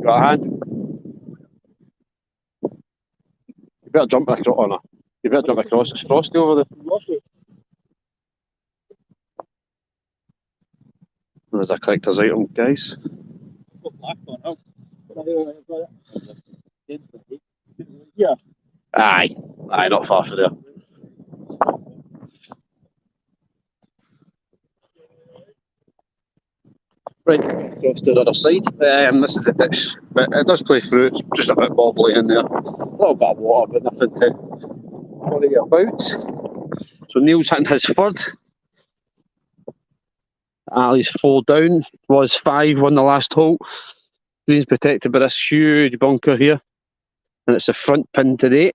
Got a hand. You better jump across. Oh no. You better jump across. It's frosty over there. There's a collector's item, guys. Aye. Aye, not far from there. Right, across to the other side. This is the ditch, but it does play through. It's just a bit bobbly in there. A little bit of water, but nothing to worry about. So Neil's hitting his third. Ali's 4 down. Was 5, won the last hole. Green's protected by this huge bunker here. And it's the front pin today.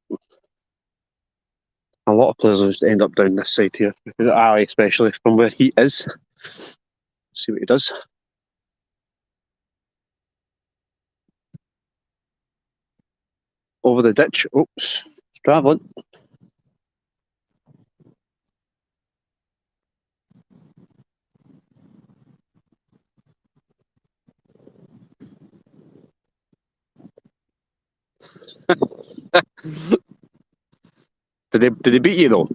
A lot of players will just end up down this side here, because Ali, especially from where he is. See what he does. Over the ditch. Oops, it's travelling. Did they beat you though?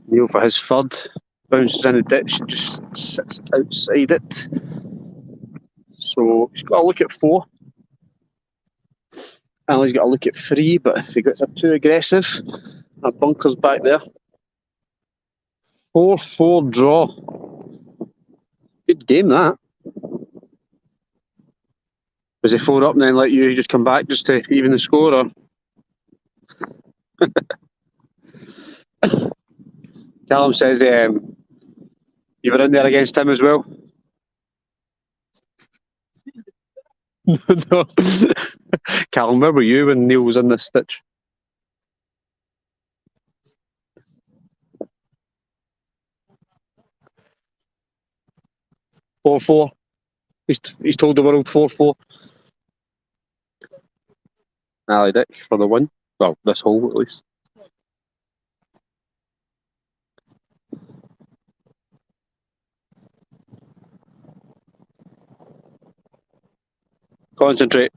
Neil for his third. Bounces in the ditch and just sits outside it. So he's got to look at 4. Ali's got to look at 3, but if he gets up too aggressive, that bunker's back there. 4-4 draw. Good game that. Was he 4 up and then let you just come back just to even the score, or? Callum says you were in there against him as well. No. Callum, where were you when Neil was in this stitch? Four four. He's told the world 4-4. Ali Dick for the win. Well, this hole at least. Concentrate.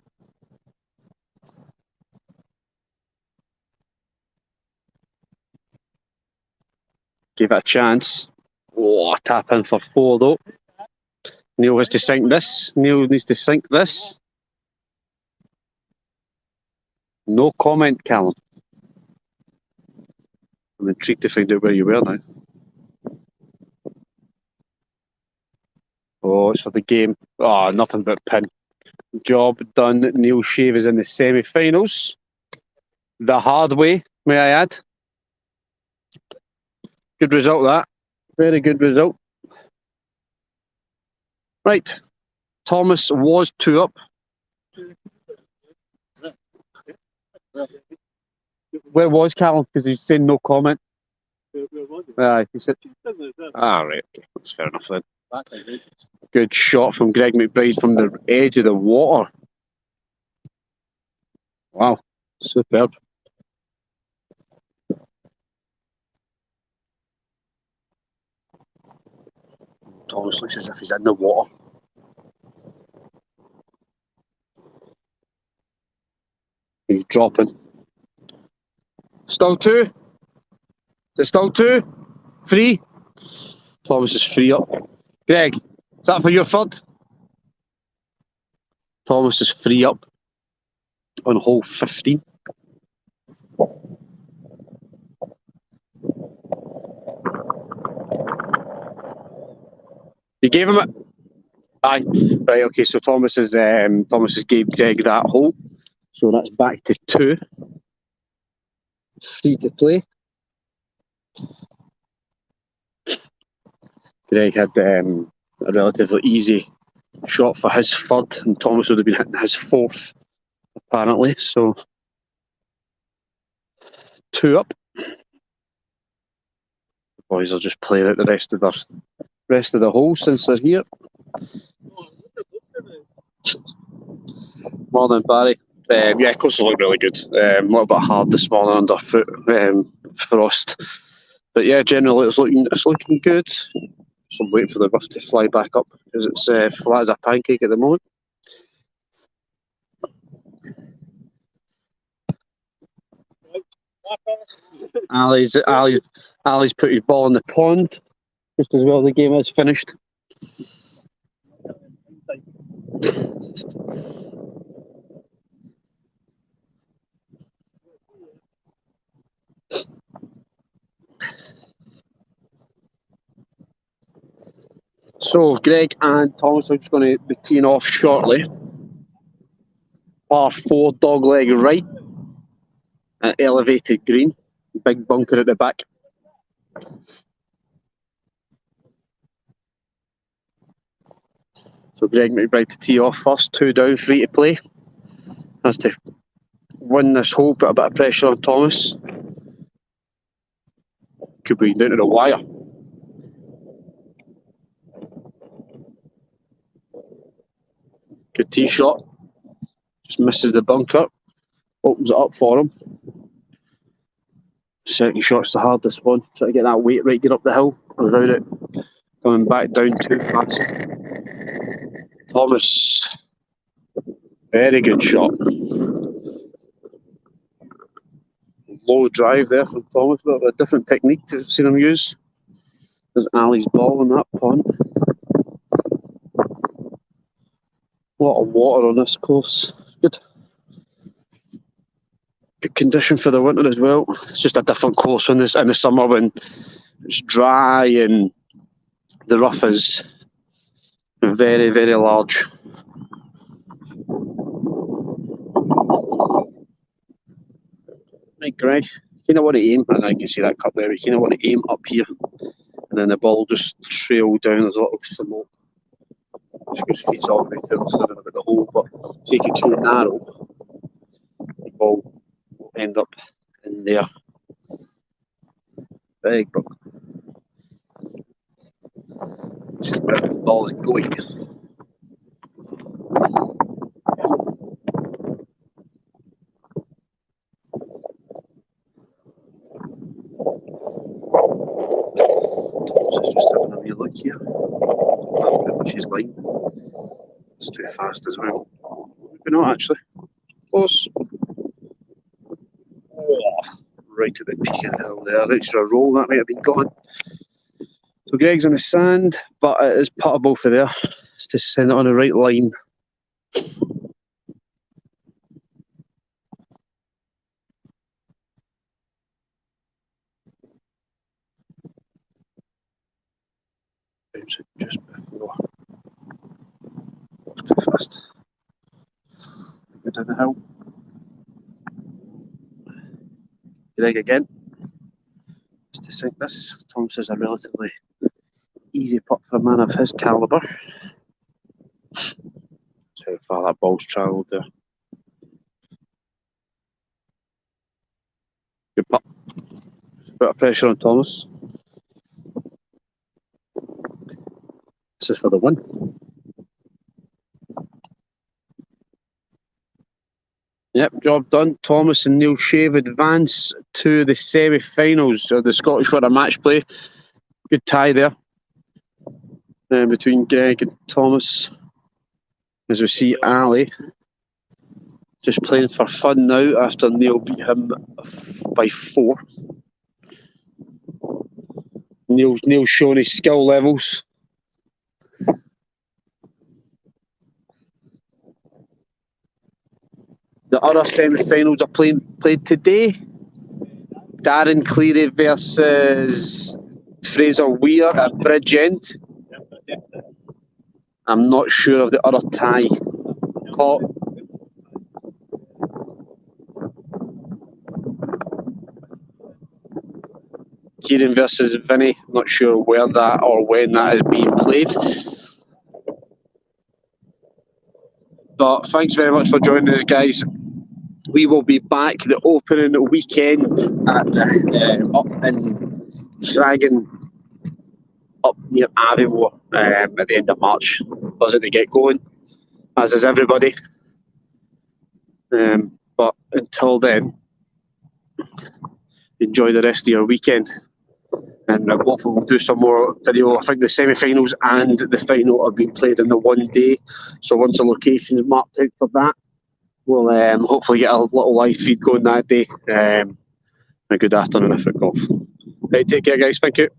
Give it a chance. Oh, tap in for 4 though. Neil has to sink this. Neil needs to sink this. No comment, Callum. I'm intrigued to find out where you were now. Oh, it's for the game. Oh, nothing but pin. Job done. Neil Shave is in the semi-finals. The hard way, may I add. Good result, that. Very good result. Right. Thomas was 2 up. Where was Callum? Because he's saying no comment. Where was he? He said. Right. Okay. That's fair enough then. Good shot from Greg McBride from the edge of the water. Wow. Superb. Thomas looks as if he's in the water. He's dropping. Still 2. Is it still 2? 3. Thomas is 3 up. Greg, is that for your third? Thomas is 3 up on hole 15. You gave him it? Aye. Right, okay, so Thomas has gave Greg that hole. So that's back to 2. Free to play. Greg had a relatively easy shot for his 3rd, and Thomas would have been hitting his 4th, apparently. So 2 up. The boys are just playing out the rest of the holes since they're here. Morning, Barry. Yeah, courses look really good. A little bit hard this morning underfoot, frost. But yeah, generally it's looking good. So I'm waiting for the rough to fly back up because it's flat as a pancake at the moment. Ali's put his ball in the pond just as well. The game is finished. So Greg and Thomas are just going to be teeing off shortly. Par 4, dogleg right, at elevated green, big bunker at the back. So Greg McBride to tee off first, 2 down, free to play. Has to win this hole, put a bit of pressure on Thomas. Could be down to the wire. Good tee shot. Just misses the bunker. Opens it up for him. Second shot's the hardest one. Try to get that weight right, get up the hill without it coming back down too fast. Thomas, very good shot. Low drive there from Thomas, but a different technique to see him use. There's Ali's ball in that pond. A lot of water on this course. Good. Good condition for the winter as well. It's just a different course in the summer when it's dry and the rough is very, very large. Right, Greg, you kind of want to aim, and I can see that cut there, but you kind of want to aim up here, and then the ball just trail down. There's a lot of slope. Just goes feet all the way to the side of the hole, but take it too narrow, the ball will end up in there. Big bug. This is where the ball is going. Thomas is just having a wee look here. She's line. It's too fast as well. Maybe not actually. Close. Oh, right at the peak of the hill there. Extra roll, that might have been gone. So Greg's in the sand, but it is puttable for there. It's to send it on the right line. Bounce it just before. Too fast. Go down the hill. Greg again. Just to sink this. Thomas is a relatively easy putt for a man of his calibre. That's how far that ball's travelled there. Good putt. A bit of pressure on Thomas. This is for the win. Yep, job done. Thomas and Neil Shave advance to the semi-finals of the Scottish Winter Matchplay. Good tie there between Greg and Thomas. As we see Ali just playing for fun now after Neil beat him by 4. Neil's showing his skill levels. The other semi-finals are played today. Darren Cleary versus Fraser Weir at Bridgend. I'm not sure of the other tie. Pot. Kieran versus Vinny. Not sure where that or when that is being played. But thanks very much for joining us, guys. We will be back the opening weekend at the up in Dragon, up near Avonmore, at the end of March. Buzzing to get going, as is everybody. But until then, enjoy the rest of your weekend. And hopefully we'll do some more video. I think the semi-finals and the final have been played in the one day. So once the location is marked out for that, we'll hopefully get a little live feed going that day. A good afternoon if it golf. Right, take care, guys. Thank you.